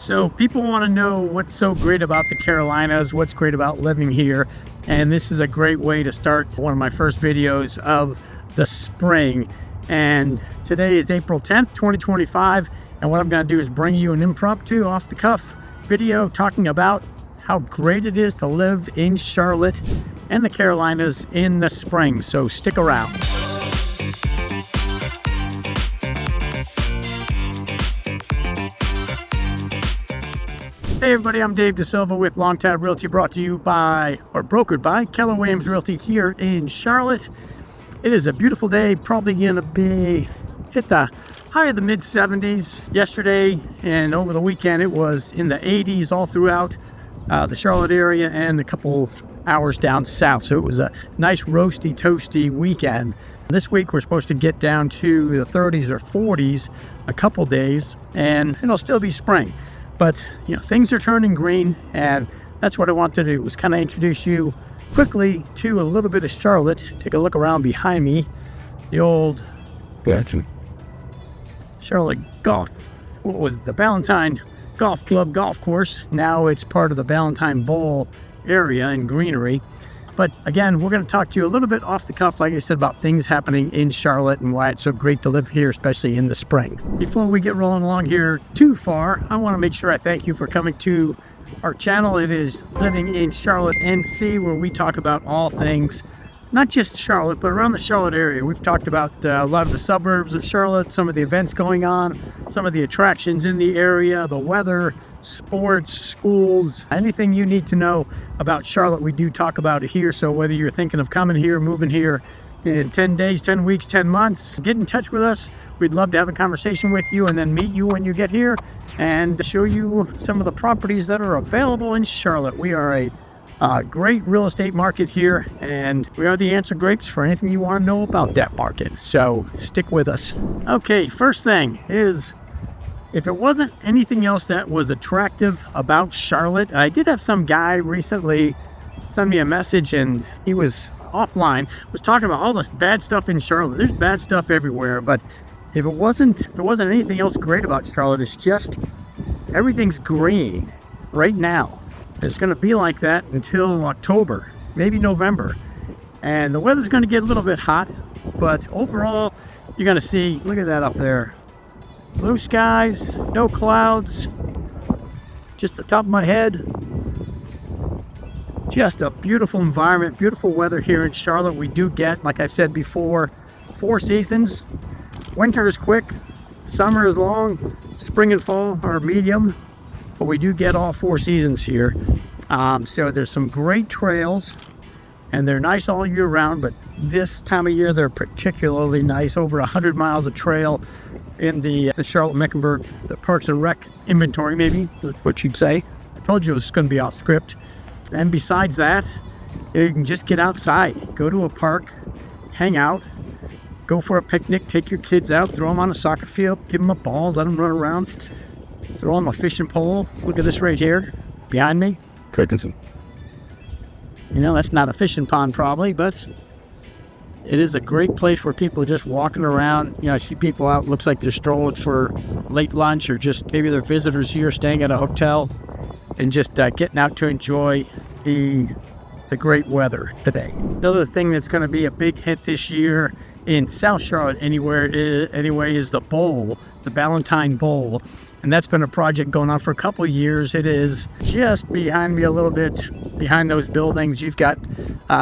So people want to know what's so great about the Carolinas, what's great about living here. And this is a great way to start one of my first videos of the spring. And today is April 10th, 2025. And what I'm going to do is bring you an impromptu off the cuff video talking about how great it is to live in Charlotte and the Carolinas in the spring. So stick around. Hey everybody, I'm Dave DeSilva with Longtime Realty, brought to you by, or brokered by, Keller Williams Realty here in Charlotte. It is a beautiful day, probably going to be hit the high of the mid 70s yesterday, and over the weekend it was in the 80s all throughout the Charlotte area and a couple hours down south. So it was a nice roasty, toasty weekend. This week we're supposed to get down to the 30s or 40s a couple days, and it'll still be spring. But, you know, things are turning green, and that's what I want to do, was kind of introduce you quickly to a little bit of Charlotte. Take a look around behind me. The old Charlotte Golf, what was it, the Ballantyne Golf Club golf course. Now it's part of the Ballantyne Bowl area and greenery. But again, we're going to talk to you a little bit off the cuff, like I said, about things happening in Charlotte and why it's so great to live here, especially in the spring. Before we get rolling along here too far, I want to make sure I thank you for coming to our channel. It is Living in Charlotte NC, where we talk about all things, not just Charlotte, but around the Charlotte area. We've talked about a lot of the suburbs of Charlotte, some of the events going on, some of the attractions in the area, the weather, sports, schools, anything you need to know about Charlotte, we do talk about it here. So whether you're thinking of coming here, moving here in 10 days, 10 weeks, 10 months, get in touch with us. We'd love to have a conversation with you and then meet you when you get here and show you some of the properties that are available in Charlotte. We are a great real estate market here, and we are the answer grapes for anything you want to know about that market. So stick with us. Okay, first thing is, if it wasn't anything else that was attractive about Charlotte, I did have some guy recently send me a message, and he was offline, was talking about all this bad stuff in Charlotte. There's bad stuff everywhere, but if it wasn't anything else great about Charlotte, it's just everything's green right now. It's going to be like that until October, maybe November. And the weather's going to get a little bit hot, but overall, you're going to see, look at that up there. Blue skies, no clouds, just the top of my head. Just a beautiful environment, beautiful weather here in Charlotte. We do get, like I said before, 4 seasons. Winter is quick, summer is long, spring and fall are medium, but we do get all 4 seasons here. So there's some great trails, and they're nice all year round, but this time of year they're particularly nice. Over 100 miles of trail in the Charlotte-Mecklenburg, the Parks and Rec inventory, maybe that's what you'd say. I told you it was going to be off script. And besides that, you can just get outside, go to a park, hang out, go for a picnic, take your kids out, throw them on a soccer field, give them a ball, let them run around, throw them a fishing pole. Look at this right here behind me. You know, that's not a fishing pond probably, but it is a great place where people are just walking around. You know, I see people out, looks like they're strolling for late lunch, or just maybe they're visitors here staying at a hotel and just getting out to enjoy the great weather today. Another thing that's going to be a big hit this year in South Charlotte anyway is the bowl, the Ballantyne Bowl. And that's been a project going on for a couple of years. It is just behind me a little bit, behind those buildings. You've got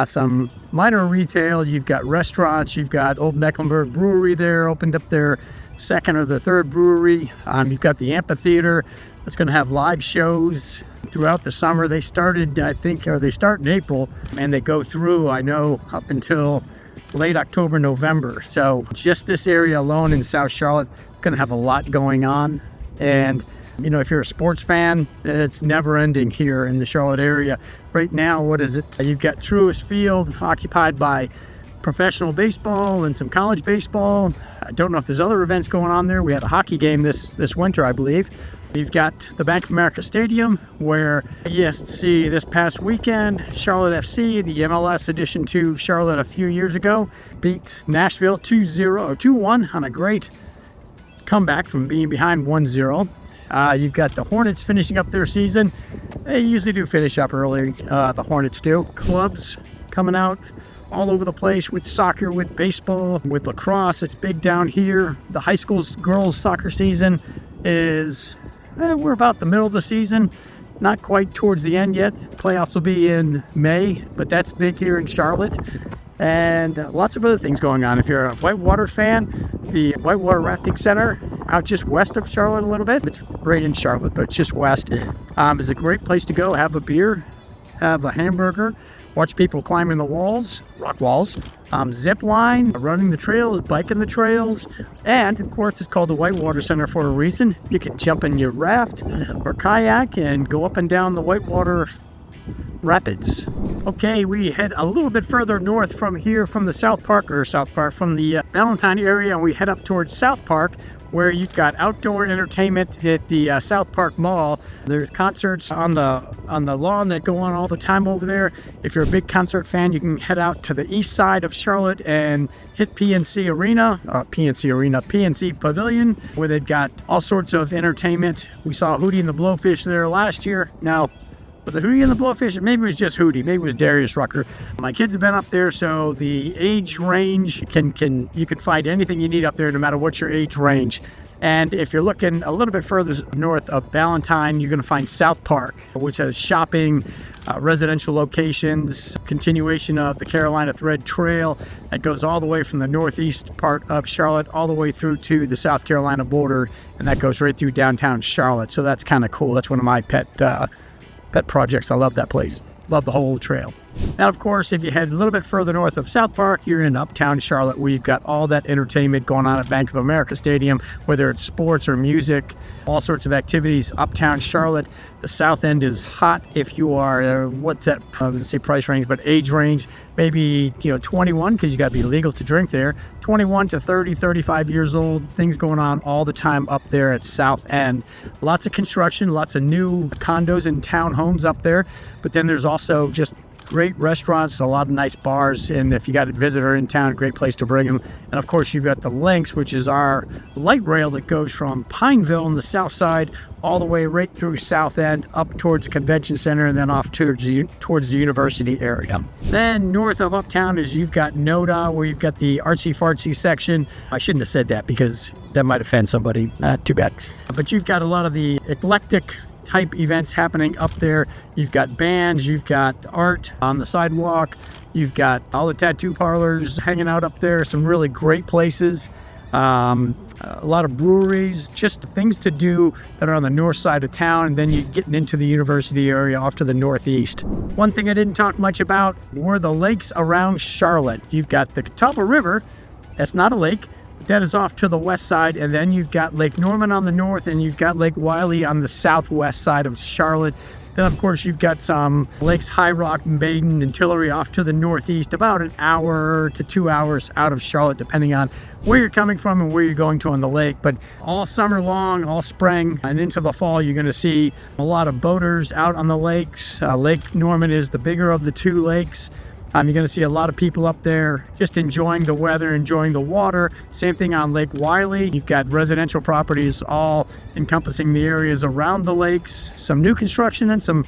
some minor retail, you've got restaurants, you've got Old Mecklenburg Brewery there, opened up their second or the third brewery. You've got the amphitheater that's going to have live shows throughout the summer. They started, I think, or they start in April, and they go through, I know, up until late October, November. So just this area alone in South Charlotte is going to have a lot going on. And, you know, if you're a sports fan, it's never ending here in the Charlotte area. Right now, what is it? You've got Truist Field occupied by professional baseball and some college baseball. I don't know if there's other events going on there. We had a hockey game this winter, I believe. You've got the Bank of America Stadium, where, yes, see, this past weekend, Charlotte FC, the MLS addition to Charlotte a few years ago, beat Nashville 2-1 on a great comeback from being behind 1-0. You've got the Hornets finishing up their season. They usually do finish up early, the Hornets do. Clubs coming out all over the place with soccer, with baseball, with lacrosse. It's big down here. The high school girls soccer season is, we're about the middle of the season. Not quite towards the end yet. Playoffs will be in May, but that's big here in Charlotte. And lots of other things going on. If you're a whitewater fan, the Whitewater Rafting Center out just west of Charlotte a little bit. It's right in Charlotte, but it's just west. It's a great place to go. Have a beer, have a hamburger, watch people climbing the walls, rock walls, zip line, running the trails, biking the trails, and of course it's called the Whitewater Center for a reason. You can jump in your raft or kayak and go up and down the Whitewater Rapids. Okay, we head a little bit further north from here, from the from the Ballantyne area, and we head up towards South Park, where you've got outdoor entertainment at the South Park Mall. There's concerts on the lawn that go on all the time over there. If you're a big concert fan, you can head out to the east side of Charlotte and hit PNC Pavilion, where they've got all sorts of entertainment. We saw Hootie and the Blowfish there last year. Now, was it Hootie and the Blowfish? Maybe it was just Hootie. Maybe it was Darius Rucker. My kids have been up there, so the age range you can find anything you need up there, no matter what your age range. And if you're looking a little bit further north of Ballantyne, you're going to find South Park, which has shopping, residential locations, continuation of the Carolina Thread Trail that goes all the way from the northeast part of Charlotte all the way through to the South Carolina border, and that goes right through downtown Charlotte. So that's kind of cool. That's one of my pet projects. I love that place. Love the whole trail. Now, of course, if you head a little bit further north of South Park, you're in uptown Charlotte, where you've got all that entertainment going on at Bank of America Stadium, whether it's sports or music, all sorts of activities. Uptown Charlotte, the South End is hot. If you are, what's that? I was going to say price range, but age range, maybe 21, because you got to be legal to drink there. 21 to 30, 35 years old. Things going on all the time up there at South End. Lots of construction, lots of new condos and townhomes up there. But then there's also just great restaurants, a lot of nice bars, and if you got a visitor in town, great place to bring them. And of course, you've got the Lynx, which is our light rail that goes from Pineville on the south side all the way right through South End up towards the convention center, and then off towards the university area. Then north of uptown is you've got NoDa, where you've got the artsy fartsy section. I shouldn't have said that because that might offend somebody. Too bad. But you've got a lot of the eclectic type events happening up there. You've got bands, you've got art on the sidewalk, you've got all the tattoo parlors hanging out up there, some really great places, a lot of breweries, just things to do that are on the north side of town, and then you're getting into the university area off to the northeast. One thing I didn't talk much about were the lakes around Charlotte. You've got the Catawba River, that's not a lake, that is off to the west side, and then you've got Lake Norman on the north, and you've got Lake Wiley on the southwest side of Charlotte. Then, of course, you've got some Lakes High Rock, Baden, and Tillery off to the northeast, about an hour to 2 hours out of Charlotte, depending on where you're coming from and where you're going to on the lake. But all summer long, all spring, and into the fall, you're going to see a lot of boaters out on the lakes. Lake Norman is the bigger of the two lakes. You're going to see a lot of people up there just enjoying the weather, enjoying the water. Same thing on Lake Wiley. You've got residential properties all encompassing the areas around the lakes. Some new construction and some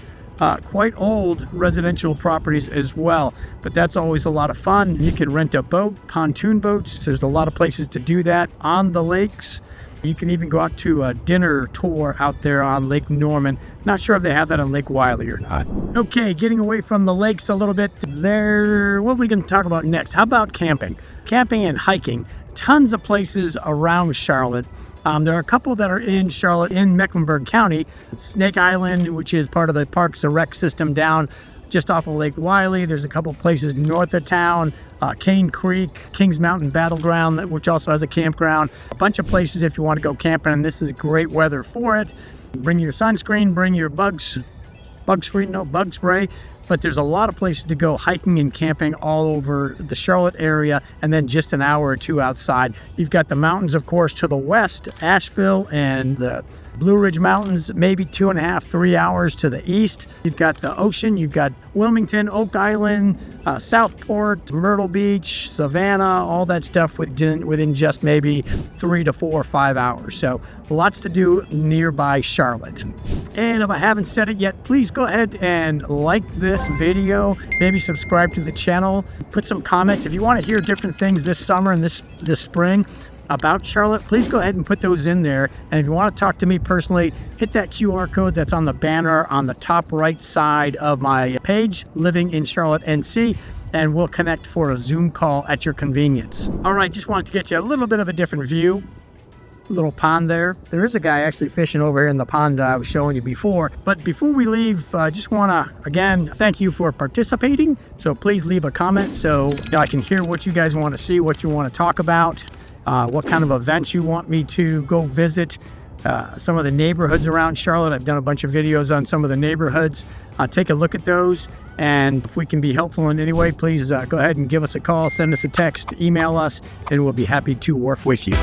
quite old residential properties as well. But that's always a lot of fun. You can rent a boat, pontoon boats. There's a lot of places to do that on the lakes. You can even go out to a dinner tour out there on Lake Norman. Not sure if they have that on Lake Wiley or not. Okay, getting away from the lakes a little bit there. What are we going to talk about next? How about camping? Camping and hiking. Tons of places around Charlotte. There are a couple that are in Charlotte, in Mecklenburg County. Snake Island, which is part of the Parks and Rec system down just off of Lake Wiley. There's a couple places north of town. Cane Creek, Kings Mountain Battleground, which also has a campground. A bunch of places if you want to go camping, and this is great weather for it. Bring your sunscreen, bring your bug spray. But there's a lot of places to go hiking and camping all over the Charlotte area, and then just an hour or two outside. You've got the mountains, of course, to the west, Asheville and the Blue Ridge Mountains, maybe 2.5, 3 hours to the east. You've got the ocean, you've got Wilmington, Oak Island, Southport, Myrtle Beach, Savannah, all that stuff within just maybe 3 to 4 or 5 hours. So lots to do nearby Charlotte. And if I haven't said it yet, please go ahead and like this video, maybe subscribe to the channel, put some comments. If you want to hear different things this summer and this spring about Charlotte, please go ahead and put those in there. And if you want to talk to me personally, hit that QR code that's on the banner on the top right side of my page, Living in Charlotte, NC, and we'll connect for a Zoom call at your convenience. All right, just wanted to get you a little bit of a different view. Little pond there. There is a guy actually fishing over here in the pond I was showing you before. But before we leave, I just want to, again, thank you for participating. So please leave a comment so I can hear what you guys want to see, what you want to talk about, what kind of events you want me to go visit, some of the neighborhoods around Charlotte. I've done a bunch of videos on some of the neighborhoods. Take a look at those. And if we can be helpful in any way, please go ahead and give us a call, send us a text, email us, and we'll be happy to work with you.